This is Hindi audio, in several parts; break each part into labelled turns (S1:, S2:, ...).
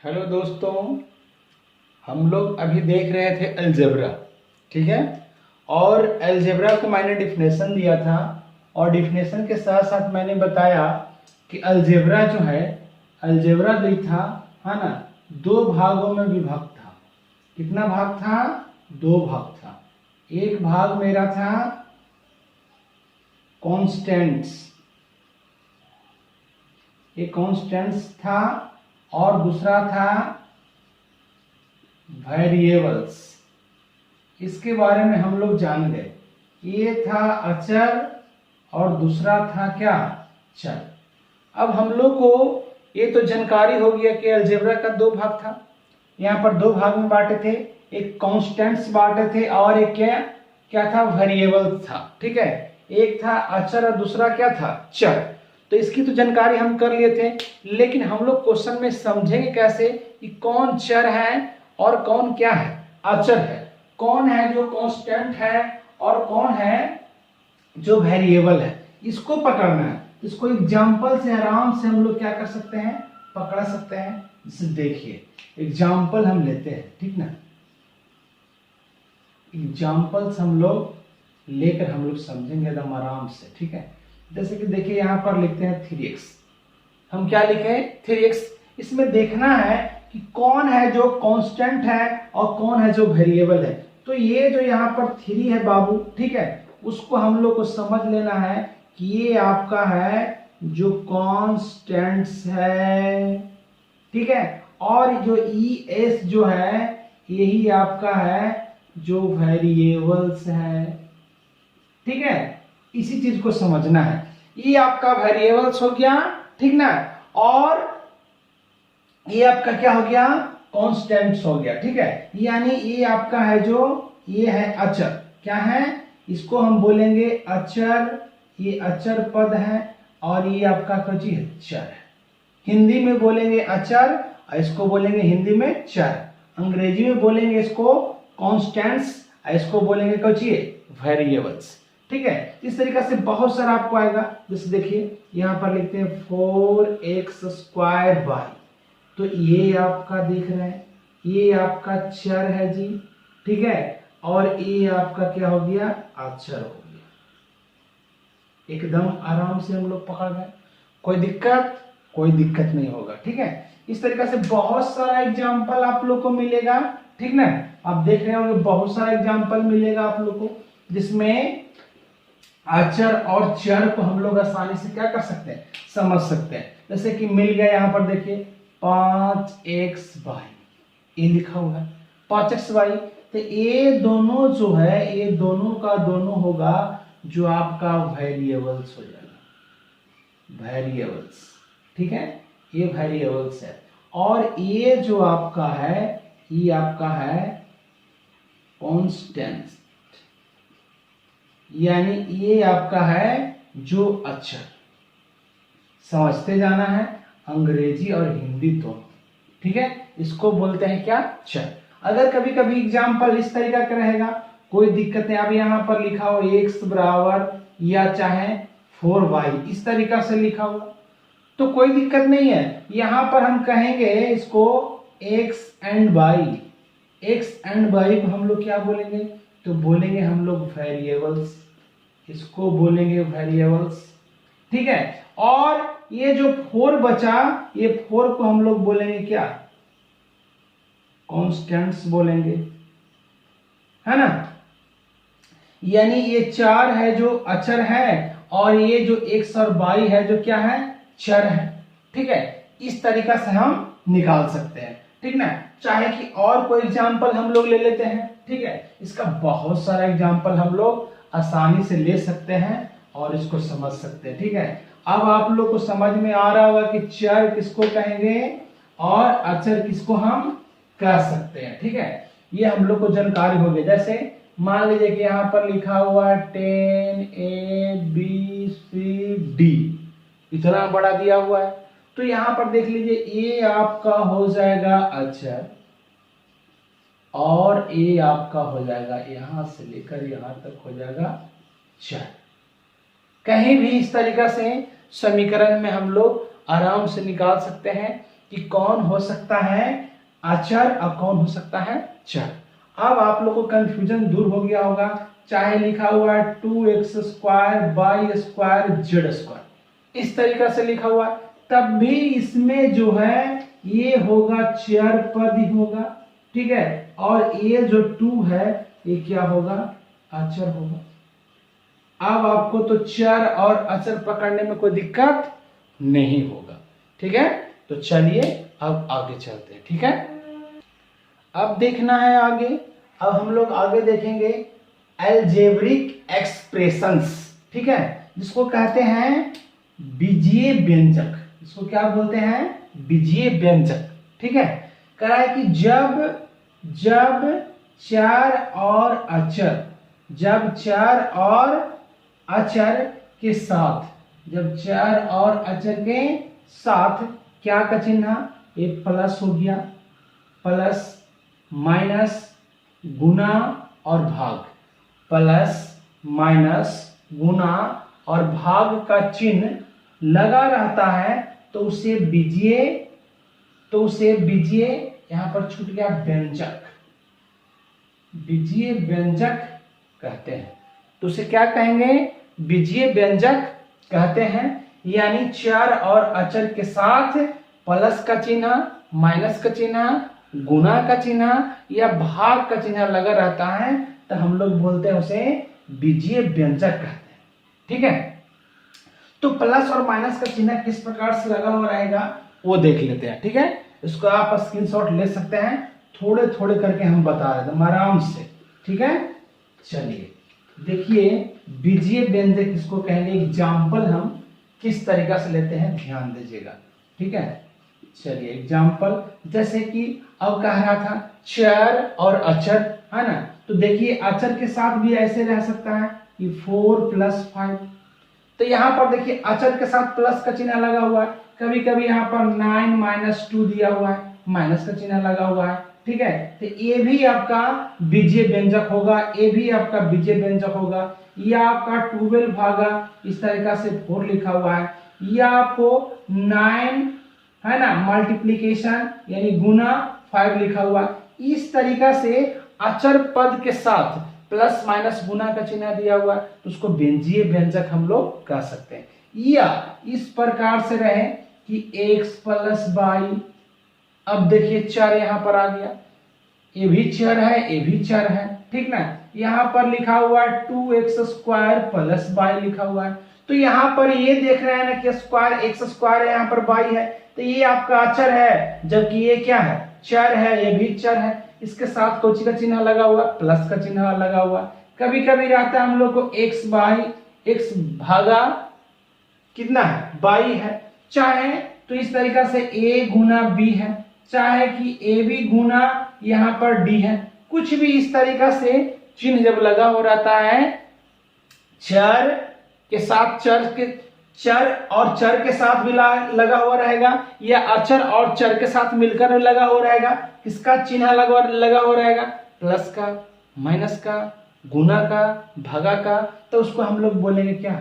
S1: हेलो दोस्तों, हम लोग अभी देख रहे थे अलजेब्रा। ठीक है। और अलजेब्रा को मैंने डिफिनेशन दिया था और डिफिनेशन के साथ साथ मैंने बताया कि अलजेब्रा जो है, अलजेब्रा भी था, है ना, दो भागों में विभक्त था। कितना भाग था? दो भाग था। एक भाग मेरा था कॉन्स्टेंट्स, एक कॉन्स्टेंट्स था और दूसरा था वेरिएबल्स। इसके बारे में हम लोग जान गए। ये था अचर और दूसरा था क्या? चर। अब हम लोग को ये तो जानकारी हो गया कि अलजेब्रा का दो भाग था। यहाँ पर दो भाग में बांटे थे, एक कॉन्स्टेंट्स बांटे थे और एक क्या क्या था? वेरिएबल था। ठीक है। एक था अचर और दूसरा क्या था? चर। तो इसकी तो जानकारी हम कर लिए थे, लेकिन हम लोग क्वेश्चन में समझेंगे कैसे कि कौन चर है और कौन क्या है? अचर है। कौन है जो कांस्टेंट है और कौन है जो वेरिएबल है? इसको पकड़ना है। इसको एग्जांपल से आराम से हम लोग क्या कर सकते हैं? पकड़ सकते हैं। जैसे देखिए, एग्जांपल हम लेते हैं, ठीक ना। एग्जांपल्स हम लोग लेकर हम लोग समझेंगे एकदम आराम से। ठीक है। जैसे कि देखिए, यहां पर लिखते हैं 3x। हम क्या लिखे? 3x। इसमें देखना है कि कौन है जो कांस्टेंट है और कौन है जो वेरिएबल है। तो ये जो यहाँ पर 3 है बाबू, ठीक है, उसको हम लोग को समझ लेना है कि ये आपका है जो कांस्टेंट्स है। ठीक है। और जो ES जो है, यही आपका है जो वेरिएबल्स है। ठीक है। इसी चीज को समझना है। ये आपका वेरिएबल्स हो गया, ठीक ना, और ये आपका क्या हो गया? कांस्टेंट्स हो गया। ठीक है। यानी ये आपका है जो, ये है अचर। क्या है? इसको हम बोलेंगे अचर। ये अचर पद है और ये आपका क्या चीज है? चर है। हिंदी में बोलेंगे अचर और इसको बोलेंगे हिंदी में चर। अंग्रेजी में बोलेंगे इसको कांस्टेंट्स और इसको बोलेंगे क्या चीज? वेरिएबल्स। ठीक है। इस तरीके से बहुत सारा आपको आएगा। जैसे देखिए, यहां पर लिखते हैं 4x² y। तो ये आपका देख रहे हैं, ये आपका चर है जी। ठीक है। और ये आपका क्या हो गया? अचर हो गया। एकदम आराम से हम लोग पकड़ गए। कोई दिक्कत? कोई दिक्कत नहीं होगा। ठीक है। इस तरीके से बहुत सारा एग्जाम्पल आप लोग को मिलेगा। ठीक ना। आप देख रहे होंगे बहुत सारा एग्जाम्पल मिलेगा आप लोग को, जिसमें अचर और चर को हम लोग आसानी से क्या कर सकते हैं? समझ सकते हैं। जैसे कि मिल गया, यहां पर देखिए 5xy, ये लिखा हुआ है 5xy। तो ये दोनों जो है, ये दोनों का दोनों होगा जो आपका वेरिएबल्स हो जाएगा, वेरिएबल्स। ठीक है। ये वेरिएबल्स है। और ये जो आपका है, ये आपका है कांस्टेंट, यानी ये आपका है जो अचर। समझते जाना है, अंग्रेजी और हिंदी दोनों। ठीक है। इसको बोलते हैं क्या? चर। अगर कभी कभी एग्जाम्पल इस तरीका का रहेगा, कोई दिक्कत नहीं। अब यहां पर लिखा हो x बराबर या चाहे 4y, इस तरीका से लिखा हुआ तो कोई दिक्कत नहीं है। यहां पर हम कहेंगे इसको x and y। x and y को हम लोग क्या बोलेंगे? तो बोलेंगे हम लोग वेरिएबल्स। इसको बोलेंगे वेरिएबल्स। ठीक है। और ये जो 4 बचा, ये 4 को हम लोग बोलेंगे क्या? कांस्टेंट्स बोलेंगे, है ना। यानी ये 4 है जो अचर है और ये जो x और y है जो क्या है? चर है। ठीक है। इस तरीका से हम निकाल सकते हैं। ठीक ना। चाहे कि और कोई एग्जांपल हम लोग ले लेते हैं। ठीक है। इसका बहुत सारा एग्जांपल हम लोग आसानी से ले सकते हैं और इसको समझ सकते हैं। ठीक है। अब आप लोग को समझ में आ रहा होगा कि चर किसको कहेंगे और अचर किसको हम कह सकते हैं। ठीक है। ये हम लोग को जानकारी हो गई। जैसे मान लीजिए कि यहाँ पर लिखा हुआ है 10ABCD, इतना बड़ा दिया हुआ है। तो यहाँ पर देख लीजिए, ये आपका हो जाएगा अचर और ये आपका हो जाएगा यहां से लेकर यहां तक हो जाएगा चर। कहीं भी इस तरीका से समीकरण में हम लोग आराम से निकाल सकते हैं कि कौन हो सकता है अचर और कौन हो सकता है चर। अब आप लोग को कंफ्यूजन दूर हो गया होगा, चाहे लिखा हुआ है 2x² y² z², इस तरीका से लिखा हुआ, तब भी इसमें जो है ये होगा चर पद ही होगा, ठीक है, और ये जो 2 है ये क्या होगा, अचर होगा। अब आपको तो चर और अचर पकड़ने में कोई दिक्कत नहीं होगा, ठीक है। तो चलिए अब आगे चलते हैं, ठीक है। अब देखना है आगे, अब हम लोग आगे देखेंगे अलजेब्रिक एक्सप्रेशंस, ठीक है, जिसको कहते हैं बीजीय व्यंजक, इसको क्या बोलते हैं, बीजीय व्यंजक, ठीक है। कह रहा है कि जब चर और अचर, जब चर और अचर के साथ, जब चर और अचर के साथ क्या का चिन्ह, ये प्लस हो गया, प्लस माइनस गुना और भाग, प्लस माइनस गुना और भाग का चिन्ह लगा रहता है, तो उसे बीजीय यहां पर छूट गया व्यंजक, बीजीय व्यंजक कहते हैं। तो उसे क्या कहेंगे, बीजीय व्यंजक कहते हैं। यानी चर और अचर के साथ प्लस का चिन्ह, माइनस का चिन्ह, गुना का चिन्ह या भाग का चिन्ह लगा रहता है, तो हम लोग बोलते हैं उसे बीजीय व्यंजक कहते हैं, ठीक है। तो प्लस और माइनस का चिन्ह किस प्रकार से लगा हुआ रहेगा वो देख लेते हैं, ठीक है। इसको आप स्क्रीनशॉट ले सकते हैं, थोड़े थोड़े करके हम बता रहे थे आराम से, ठीक है। चलिए देखिए बीजीय व्यंजक किसको कहेंगे, एग्जाम्पल हम किस तरीका से लेते हैं ध्यान दीजिएगा, ठीक है। चलिए एग्जाम्पल, जैसे कि अब कह रहा था चर और अचर, है ना, तो देखिए अचर के साथ भी ऐसे रह सकता है कि 4 + 5, तो यहाँ पर देखिए अचर के साथ प्लस का चिन्ह लगा हुआ है, कभी कभी यहाँ पर 9 - 2 दिया हुआ है, माइनस का चिन्ह लगा हुआ है, ठीक है। तो ये भी आपका बीजीय व्यंजक होगा, ये भी आपका बीजीय व्यंजक होगा। या आपका 12 भागा इस तरीका से 4 लिखा हुआ है, या आपको 9 है ना मल्टीप्लीकेशन यानी गुना 5 लिखा हुआ है। इस तरीका से अचर पद के साथ प्लस माइनस गुना का चिन्ह दिया हुआ है, तो उसको व्यंजीय व्यंजक हम लोग कह सकते हैं। या इस प्रकार से रहे कि x + y, अब देखिए चर यहाँ पर आ गया, ये भी चर है, ये भी चर है, ठीक ना। यहाँ पर लिखा हुआ है 2x² + y लिखा हुआ है, तो यहाँ पर ये देख रहे हैं ना कि स्क्वायर x² है, यहाँ पर y है, तो ये आपका अचर है, जबकि ये क्या है, चर है, ये भी चर है। इसके साथ कोची का चिन्ह लगा हुआ, प्लस का चिन्ह लगा हुआ। कभी कभी रहता है हम लोग को x भागा कितना है, y है, चाहे तो इस तरीका से a गुना b है, चाहे कि ab गुना यहाँ पर d है, कुछ भी इस तरीका से चिन्ह जब लगा हो रहता है, चर के साथ चर और चर के साथ भी लगा हुआ रहेगा, या अचर और चर के साथ मिलकर लगा हुआ रहेगा, किसका चिन्ह लगा हुआ रहेगा, प्लस का, माइनस का, गुना का, भागा का, तो उसको हम लोग बोलेंगे क्या,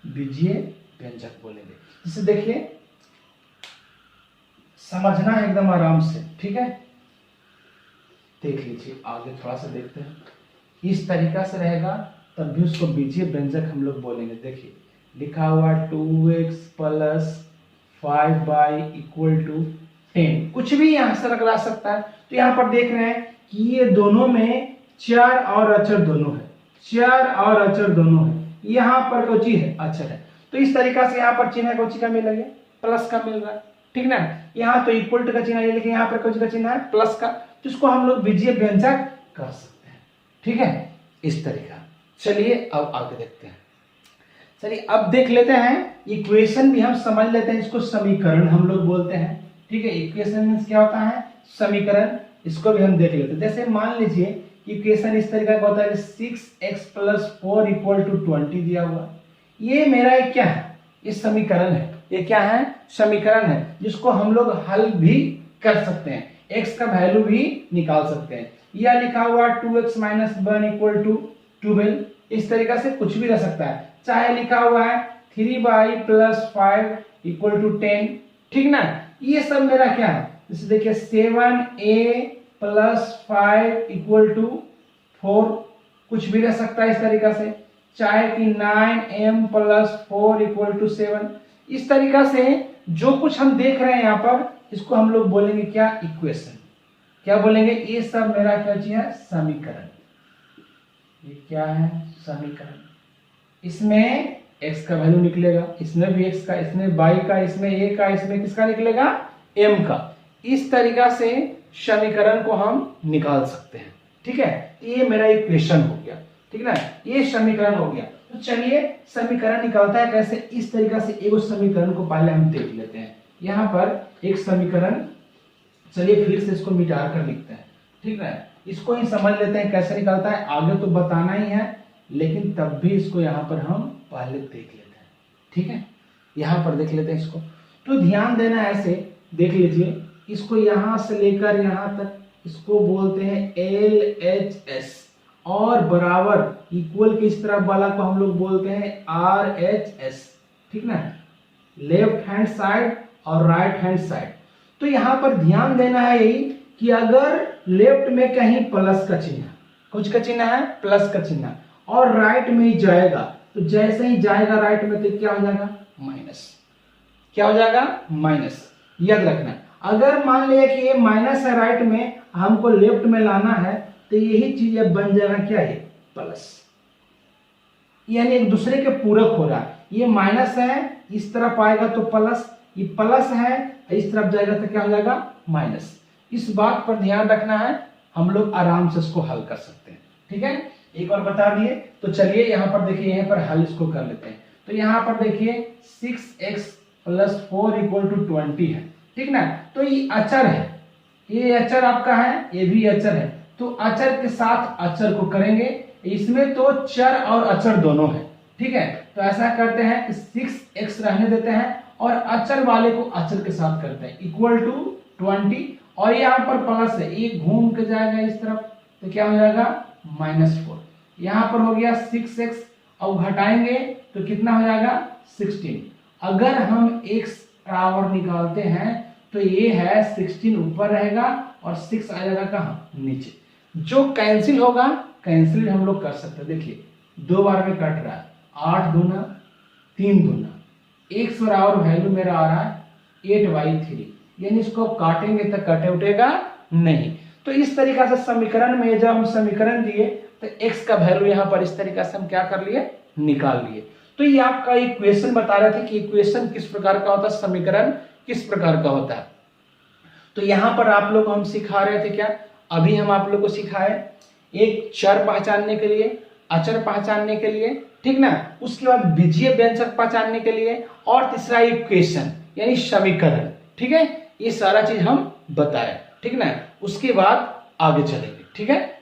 S1: बीजीय व्यंजक बोलेंगे। जैसे देखिए समझना है एकदम आराम से, ठीक है। देख लीजिए आगे थोड़ा सा देखते हैं, इस तरीका से रहेगा तब भी उसको बीजीय व्यंजक हम लोग बोलेंगे। देखिए लिखा हुआ 2x + 5y = 10, कुछ भी यहां से लगा सकता है। तो यहाँ पर देख रहे हैं कि ये दोनों में चर और अचर दोनों है, चर और अचर दोनों है, यहाँ पर कोची है, अचर है, तो इस तरीका से यहाँ पर चिन्ह कोची का मिलेगा, प्लस का मिल रहा है, ठीक ना। यहाँ तो इक्वल का चिन्ह है, लेकिन यहाँ पर कोची का चिन्ह है प्लस का, जिसको हम लोग बीजीय व्यंजक कर सकते हैं, ठीक है, इस तरीका। चलिए अब आगे देखते हैं। चलिए अब देख लेते हैं इक्वेशन भी हम समझ लेते हैं, इसको समीकरण हम लोग बोलते हैं, ठीक है। इक्वेशन मींस क्या होता है, समीकरण, इसको भी हम देख लेते हैं। जैसे मान लीजिए इक्वेशन इस तरीके का होता है 6x + 4 = 20 दिया हुआ, ये मेरा एक क्या है, ये समीकरण है, ये क्या है, समीकरण है, जिसको हम लोग हल भी कर सकते हैं, x का वैल्यू भी निकाल सकते हैं। या लिखा हुआ 2x - 1 = 12, इस तरीका से कुछ भी रह सकता है। चाहे लिखा हुआ है 3y + 5 = 10, ठीक ना। ये सब मेरा क्या है, जैसे देखिए 7a + 5 = 4, कुछ भी रह सकता है इस तरीका से, चाहे कि 9m + 4 = 7। इस तरीका से जो कुछ हम देख रहे हैं यहाँ पर, इसको हम लोग बोलेंगे क्या, इक्वेशन। क्या बोलेंगे, ये सब मेरा क्या चीज है, समीकरण। ये क्या है, समीकरण। इसमें x का वैल्यू निकलेगा, इसमें भी x का, इसमें y का, इसमें a का, इसमें किसका निकलेगा, m का। इस तरीका से समीकरण को हम निकाल सकते हैं। ठीक है, ये मेरा इक्वेशन हो गया। ठीक है ना, ये समीकरण हो गया। तो चलिए समीकरण निकालता है कैसे, इस तरीका से एगो समीकरण को पहले हम देख लेते हैं। यहाँ पर एक समीकरण, चलिए फिर से इसको मिटा कर लिखते हैं। ठीक है, इसको ही समझ लेते हैं कैसे निकालता है, आगे तो बताना ही है, लेकिन तब भी इसको यहाँ पर हम पहले देख लेते हैं। ठीक है, यहाँ पर देख लेते हैं इसको। तो ध्यान देना ऐसे, देख लीजिए इसको यहाँ से लेकर यहाँ तक, इसको बोलते हैं LHS, और बराबर इक्वल के इस तरफ वाला को हम लोग बोलते हैं RHS। ठीक ना, लेफ्ट हैंड साइड और राइट हैंड साइड। तो यहाँ पर ध्यान देना है यही कि अगर लेफ्ट में कहीं प्लस का चिन्ह, कुछ का चिन्ह है, प्लस का चिन्ह, और राइट में ही जाएगा, तो जैसे ही जाएगा राइट में तो क्या हो जाएगा, माइनस। क्या हो जाएगा, माइनस। याद रखना, अगर मान लिया कि ये माइनस है राइट में, हमको लेफ्ट में लाना है, तो यही चीज बन जाएगा क्या, ये प्लस। यानी एक दूसरे के पूरक हो रहा है। ये माइनस है, इस तरफ आएगा तो प्लस, ये प्लस है, इस तरफ जाएगा तो क्या हो जाएगा, माइनस। इस बात पर ध्यान रखना है, हम लोग आराम से इसको हल कर सकते हैं। ठीक है, एक बार बता दिए। तो चलिए यहाँ पर देखिए, यहाँ पर हल इसको कर लेते हैं। तो यहाँ पर देखिए 6x + 4 = 20 है। ठीक ना, तो ये अचर है, ये अचर आपका है, ये भी अचर है। तो अचर के साथ अचर को करेंगे, इसमें तो चर और अचर दोनों है। ठीक है, तो ऐसा करते हैं कि 6x रहने देते हैं और अचर वाले को अचर के साथ करते हैं, = 20, और यहाँ पर प्लस है, ये घूम के जाएगा इस तरफ, तो क्या हो जाएगा, -4। यहाँ पर हो गया 6x, अब घटाएंगे तो कितना हो जाएगा, 16। अगर हम x बराबर निकालते हैं तो ये है 16 ऊपर रहेगा और 6 आ जाएगा कहाँ, नीचे। जो कैंसिल होगा, कैंसिल हम लोग कर सकते हैं। देखिए 2 बार में कट रहा है, 8 दूना 3 दूना, x बराबर वैल्यू मेरा आ रहा है 8/3, यानी इसको काटेंगे तो कटे उठेगा नहीं। तो इस तरीका से समीकरण में जब हम समीकरण दिए तो x का वैल्यू यहाँ पर इस तरीका से हम क्या कर लिए, निकाल लिए। तो ये आपका इक्वेशन बता रहे थे कि इक्वेशन किस प्रकार का होता है, समीकरण किस प्रकार का होता है। तो यहाँ पर आप लोग हम सिखा रहे थे क्या, अभी हम आप लोग को सिखाए एक चर पहचानने के लिए, अचर पहचानने के लिए, ठीक ना, उसके बाद बीजीय व्यंजक पहचानने के लिए, और तीसरा इक्वेशन यानी समीकरण। ठीक है, ये सारा चीज हम बताए। ठीक ना, उसके बाद आगे चलेंगे। ठीक है।